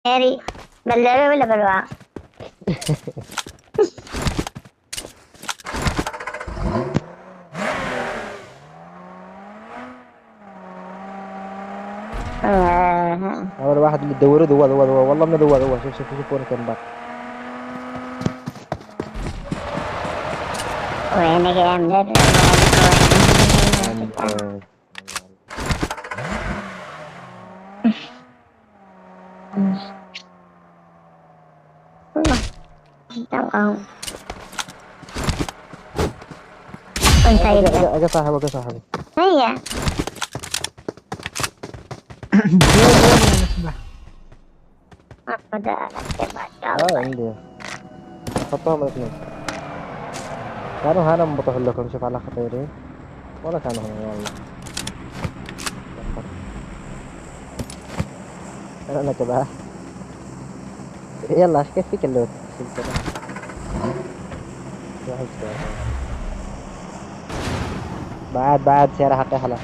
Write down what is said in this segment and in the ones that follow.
هاري بلعبة ولا بلوعة؟ اول واحد اللي تدوره ذو والله من ذو شوف وين كان باق. وينك يا مدرب؟ محمد تمام. كنت يبدأ اجا صاحبي اجا صاحبي. هيا أخذ على ما شاء اه الله. عندي حطهم الاثنين. كانوا هنا مبطح لكم شوف على خطيرين ولا كانوا هنا والله. انا كذا يلا ايش كيف فيك اللوت بعد سيارة حقي خلاص.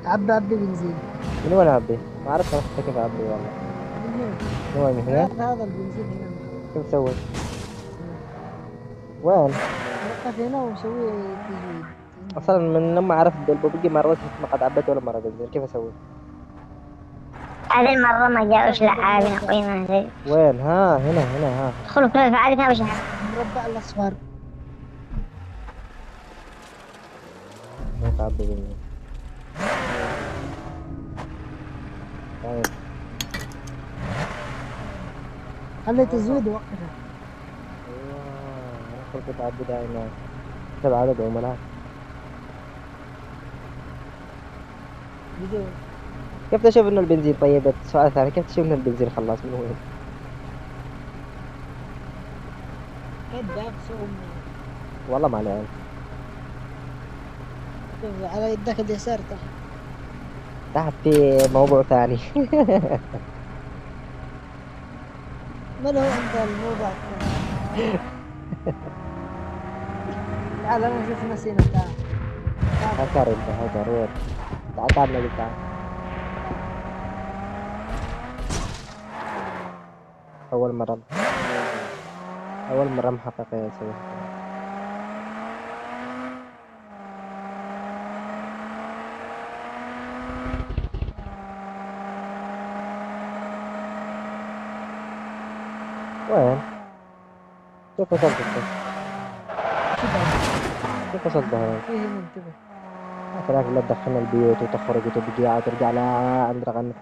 عبي بنزين. من وين اعبي؟ ما عرفت انا كيف اعبي والله. من وين من هنا؟ هذا البنزين هنا. كيف اسوي؟ وين؟ وقف هنا ومسوي تجويد. اصلا من لما عرفت البوبقي مرات ما قد عبيت ولا مرة بنزين كيف اسوي؟ هذه المرة ما جاءوش لعابنا أخوي ما أدري. وين؟ ها هنا ها. ادخلوا كيف عادتها وش المربع الأصفر. ما تعبي بنزين. طيب خلي تزويد وقفها. ايوه انا كنت بعبي دائما تبع عدد عملاء. بدون. كيف تشوف انه البنزين طيب؟ سؤال ثاني كيف تشوف انه البنزين خلاص من وين؟ كذاب سوم. والله ما علي علم. على يدك اليسار تحت. تحت في موضوع ثاني. من هو عند الموضوع؟ تعال انا اشوف نسينا تعال. هكر انت هكر وين؟ تعال نقول تعال. أول مرة محققة أسوي. وين؟ كيف وصلت انت؟ كيف وصلت بهاي؟ فيه منتبه. هناك لا تدخلنا البيوت وتخرج وتبقى وترجع لا عند رقم